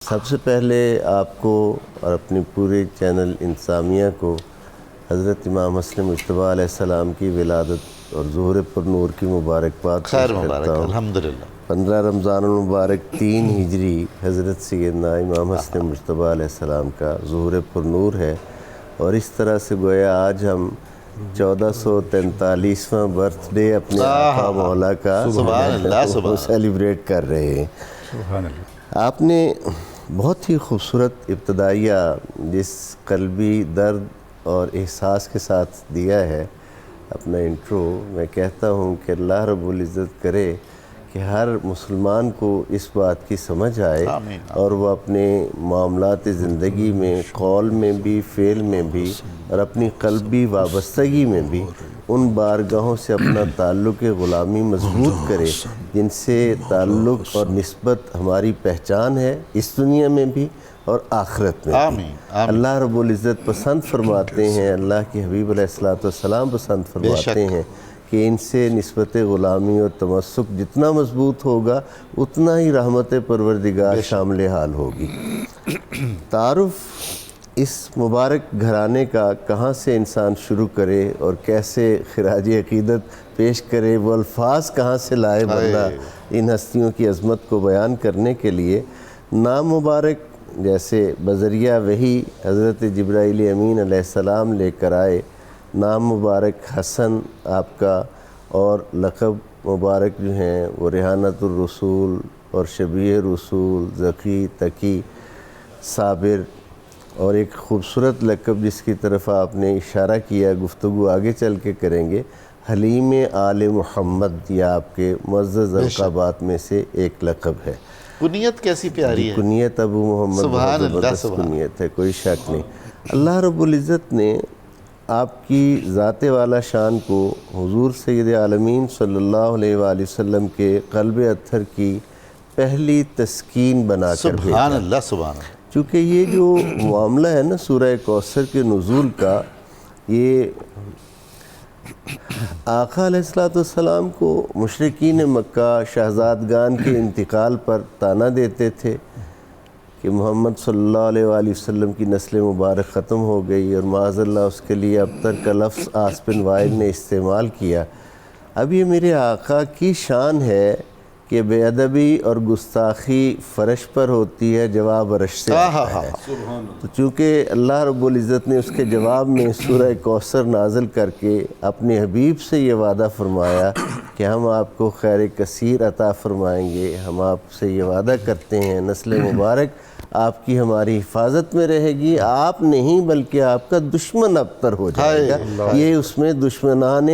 سب سے پہلے آپ کو اور اپنی پورے چینل انسامیہ کو حضرت امام حسن مجتبیٰ علیہ السلام کی ولادت اور ظہور پر نور کی مبارکباد خیر پیش مبارک، کرتا ہوں۔ الحمدللہ۔ 15 رمضان المبارک 3 ہجری حضرت سیدنا امام حسن مجتبیٰ علیہ السلام کا ظہور پر نور ہے، اور اس طرح سے گویا آج ہم 1443واں برتھ ڈے اپنے آقا مولا کا سبحان اللہ، سبحان اللہ۔ سیلیبریٹ کر رہے ہیں۔ سبحان اللہ۔ آپ نے بہت ہی خوبصورت ابتدائیہ جس قلبی درد اور احساس کے ساتھ دیا ہے اپنا انٹرو، میں کہتا ہوں کہ اللہ رب العزت کرے کہ ہر مسلمان کو اس بات کی سمجھ آئے آمین۔ اور وہ اپنے معاملات زندگی میں، قول میں بھی، فعل میں بھی، اور اپنی قلبی وابستگی میں بھی ان بارگاہوں سے اپنا تعلق غلامی مضبوط کرے جن سے تعلق اور نسبت ہماری پہچان ہے، اس دنیا میں بھی اور آخرت میں بھی۔ آمین، آمین۔ اللہ رب العزت پسند فرماتے ہیں، اللہ کے حبیب علیہ السلام پسند فرماتے ہیں کہ ان سے نسبت غلامی اور تمسک جتنا مضبوط ہوگا اتنا ہی رحمت پروردگار شامل حال ہوگی۔ تعارف اس مبارک گھرانے کا کہاں سے انسان شروع کرے اور کیسے خراج عقیدت پیش کرے، وہ الفاظ کہاں سے لائے بندہ ان ہستیوں کی عظمت کو بیان کرنے کے لیے، نام مبارک جیسے بذریعہ وحی حضرت جبرائیل امین علیہ السلام لے کر آئے۔ نام مبارک حسن آپ کا، اور لقب مبارک جو ہیں وہ ریحانۃ الرسول اور شبیہ رسول، ذکی، تقی، صابر، اور ایک خوبصورت لقب جس کی طرف آپ نے اشارہ کیا، گفتگو آگے چل کے کریں گے، حلیم آل محمد، یہ آپ کے معزز القابات میں سے ایک لقب ہے۔ کنیت کیسی پیاری ہے، کنیت ابو محمد سبحان بہت اللہ، زبردست سبحان کنیت ہے، کوئی شک نہیں۔ اللہ رب العزت نے آپ کی ذات والا شان کو حضور سید عالمین صلی اللہ علیہ وآلہ وسلم کے قلب اطہر کی پہلی تسکین بنا کر بھیجا۔ سبحان اللہ، سبحان اللہ۔ چونکہ یہ جو معاملہ ہے نا سورہ کوثر کے نزول کا، یہ آقا علیہ السلام کو مشرکین مکہ شہزادگان کے انتقال پر طعنہ دیتے تھے کہ محمد صلی اللہ علیہ وآلہ وسلم کی نسل مبارک ختم ہو گئی، اور معاذ اللہ اس کے لیے ابتر کا لفظ آصف بن وائل نے استعمال کیا۔ اب یہ میرے آقا کی شان ہے کہ بے ادبی اور گستاخی فرش پر ہوتی ہے، جواب عرش سے آتا ہے۔ تو چونکہ اللہ رب العزت نے اس کے جواب میں سورہ کوثر نازل کر کے اپنے حبیب سے یہ وعدہ فرمایا کہ ہم آپ کو خیر کثیر عطا فرمائیں گے، ہم آپ سے یہ وعدہ کرتے ہیں نسل مبارک آپ کی ہماری حفاظت میں رہے گی، آپ نہیں بلکہ آپ کا دشمن ابتر ہو جائے گا۔ یہ اس میں دشمنان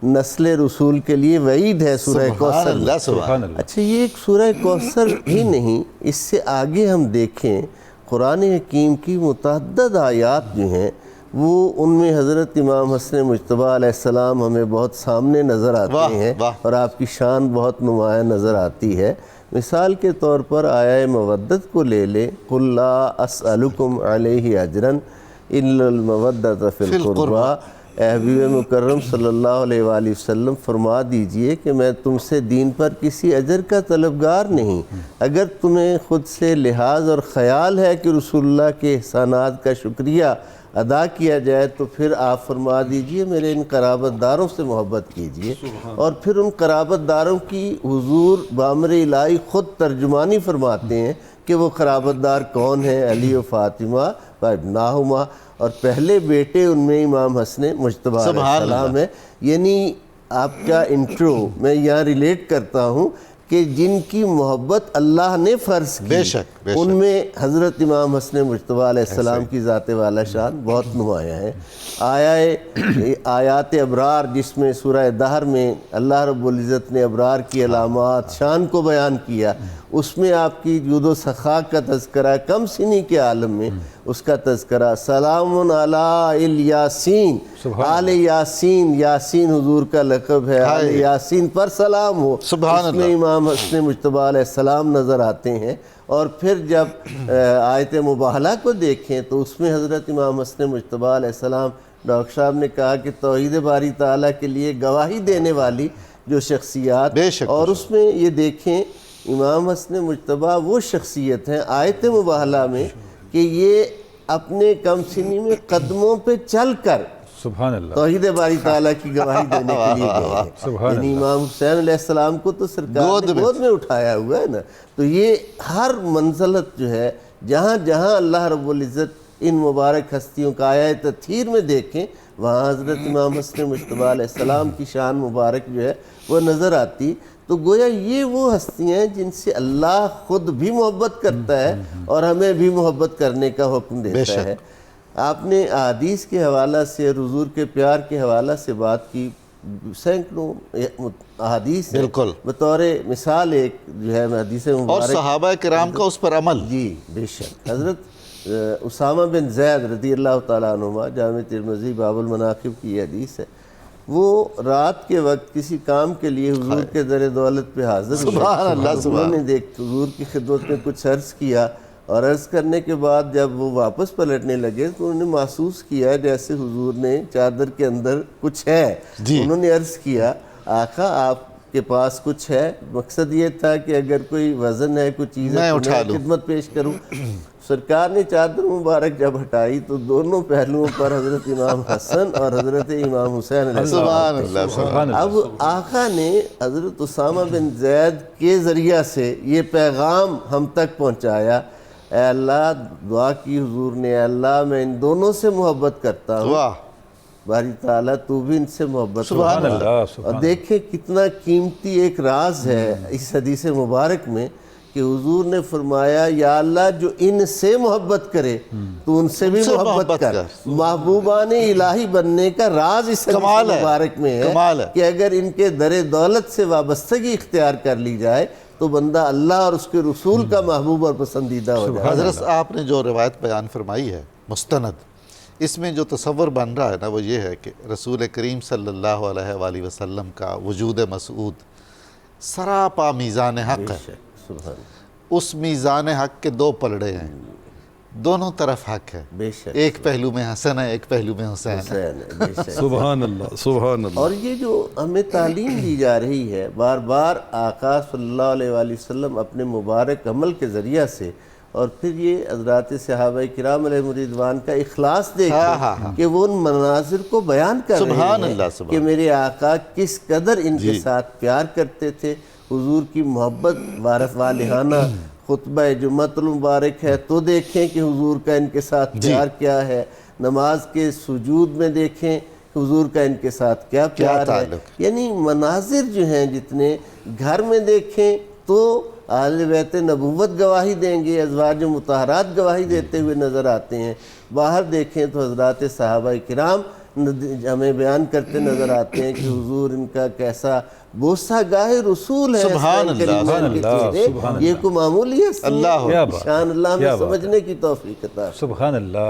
نسل رسول کے لیے وعید ہے سورہ کوثر۔ اللہ، سبحان اللہ۔ اچھا، یہ ایک سورہ کوثر ہی نہیں، اس سے آگے ہم دیکھیں قرآن حکیم کی متعدد آیات جو ہیں وہ ان میں حضرت امام حسن مجتبیٰ علیہ السلام ہمیں بہت سامنے نظر آتے ہیں اور آپ کی شان بہت نمایاں نظر آتی ہے۔ مثال کے طور پر آیہ مودت کو لے لیں، قُلْ لَا أَسْأَلُكُمْ عَلَيْهِ أَجْرًا إِلَّا الْمَوَدَّةَ فِي الْقُرْبَى۔ اے حبیب مکرم صلی اللہ علیہ وآلہ وسلم فرما دیجئے کہ میں تم سے دین پر کسی اجر کا طلبگار نہیں، اگر تمہیں خود سے لحاظ اور خیال ہے کہ رسول اللہ کے احسانات کا شکریہ ادا کیا جائے تو پھر آپ فرما دیجئے میرے ان قرابت داروں سے محبت کیجئے، اور پھر ان قرابت داروں کی حضور بامر الہی خود ترجمانی فرماتے ہیں کہ وہ قرابت دار کون ہیں، علی و فاطمہ و ابناہما، اور پہلے بیٹے ان میں امام حسن مجتبیٰ علیہ السلام ہے۔ یعنی آپ کا انٹرو میں یہاں ریلیٹ کرتا ہوں کہ جن کی محبت اللہ نے فرض کی، بے شک، بے شک، ان میں حضرت امام حسن مجتبیٰ علیہ السلام کی ذات والا شان بہت نمایاں ہے۔ آیات ابرار جس میں سورہ دہر میں اللہ رب العزت نے ابرار کی علامات شان کو بیان کیا، اس میں آپ کی جود و سخا کا تذکرہ، کم سنی کے عالم میں اس کا تذکرہ، سلام علی الیاسین، آل یاسین، یاسین حضور کا لقب ہے، آل یاسین پر سلام ہو، اس میں امام حسن مجتبیٰ علیہ السلام نظر آتے ہیں۔ اور پھر جب آیت مباہلہ کو دیکھیں تو اس میں حضرت امام حسن مجتبیٰ علیہ السلام، ڈاکٹر صاحب نے کہا کہ توحید باری تعالیٰ کے لیے گواہی دینے والی جو شخصیات، اور اس میں یہ دیکھیں امام حسن مجتبیٰ وہ شخصیت ہیں آیت مباہلہ میں کہ یہ اپنے کم سنی میں قدموں پہ چل کر سبحان اللہ، توحید باری تعالیٰ کی گواہی دینے کے لیے گئے ہیں۔ سبحان یعنی امام حسین علیہ السلام کو تو سرکار نے گود میں اٹھایا ہوا ہے نا۔ تو یہ ہر منزلت جو ہے جہاں جہاں اللہ رب العزت ان مبارک ہستیوں کا آیا تطہیر میں دیکھیں وہاں حضرت امام حسن مجتبیٰ علیہ السلام کی شان مبارک جو ہے وہ نظر آتی۔ تو گویا یہ وہ ہستیاں ہیں جن سے اللہ خود بھی محبت کرتا ہے اور ہمیں بھی محبت کرنے کا حکم دیتا ہے۔ آپ نے احادیث کے حوالہ سے اور حضور کے پیار کے حوالہ سے بات کی، سینکڑوں احادیث ہیں، بالکل بطور مثال ایک جو ہے حدیث اور مبارک صحابہ کرام کا اس پر عمل۔ جی بے شک، حضرت اسامہ بن زید رضی اللہ تعالیٰ عنہما، جامع ترمذی باب المناقب کی یہ حدیث ہے، وہ رات کے وقت کسی کام کے لیے حضور کے در دولت پہ حاضر ہوئے۔ سبحان اللہ، انہوں نے حضور کی خدمت میں کچھ عرض کیا اور عرض کرنے کے بعد جب وہ واپس پلٹنے لگے تو انہوں نے محسوس کیا جیسے حضور نے چادر کے اندر کچھ ہے۔ انہوں نے عرض کیا آقا آپ کے پاس کچھ ہے؟ مقصد یہ تھا کہ اگر کوئی وزن ہے کوئی چیز ہے تو میں خدمت پیش کروں۔ سرکار نے چادر مبارک جب ہٹائی تو دونوں پہلوؤں پر حضرت امام حسن اور حضرت امام حسین علیہ السلام سبحان اللہ۔ اب آقا نے حضرت اسامہ بن زید کے ذریعہ سے یہ پیغام ہم تک پہنچایا، اے اللہ دعا کی حضور نے، اے اللہ میں ان دونوں سے محبت کرتا ہوں، واہ باری تعالیٰ تو بھی ان سے محبت سبحان اللہ، اور دیکھیں کتنا قیمتی ایک راز ہے اس حدیث مبارک میں کہ حضور نے فرمایا یا اللہ جو ان سے محبت کرے تو ان سے بھی محبت کر۔ محبوبان الہی بننے کا راز اس حدیث مبارک میں ہے کہ اگر ان کے در دولت سے وابستگی اختیار کر لی جائے تو بندہ اللہ اور اس کے رسول کا محبوب اور پسندیدہ ہو جائے۔ حضرت آپ نے جو روایت بیان فرمائی ہے مستند، اس میں جو تصور بن رہا ہے نا وہ یہ ہے کہ رسول کریم صلی اللہ علیہ وآلہ وسلم کا وجود مسعود سراپا میزان حق ہے۔ اس میزان حق کے دو پلڑے ہیں، دونوں طرف حق ہے، بے شک ایک پہلو میں حسن ہے ایک پہلو میں حسین ہے۔ سبحان اللہ، سبحان اللہ۔ اور یہ جو ہمیں تعلیم دی جا رہی ہے بار بار آقا صلی اللہ علیہ وآلہ وسلم اپنے مبارک عمل کے ذریعہ سے، اور پھر یہ حضرات صحابہ کرام علیہ رضوان کا اخلاص دیکھیں کہ وہ ان مناظر کو بیان کر رہے ہیں کہ میرے آقا کس قدر ان کے ساتھ پیار کرتے تھے۔ حضور کی محبت وارث والہانہ خطبہ جمعۃ المبارک ہے تو دیکھیں کہ حضور کا ان کے ساتھ پیار کیا ہے، نماز کے سجود میں دیکھیں حضور کا ان کے ساتھ کیا پیار ہے۔ یعنی مناظر جو ہیں جتنے گھر میں دیکھیں تو اہل بیت نبوت گواہی دیں گے، ازواج مطہرات گواہی دیتے ہوئے نظر آتے ہیں، باہر دیکھیں تو حضرات صحابہ کرام ہمیں بیان کرتے نظر آتے ہیں کہ حضور ان کا کیسا بوسہ گاہ رسول ہے۔ سبحان اللہ، یہ کوئی معمولی ہے، اللہ شان اللہ میں سمجھنے کی توفیق عطا۔ سبحان اللہ۔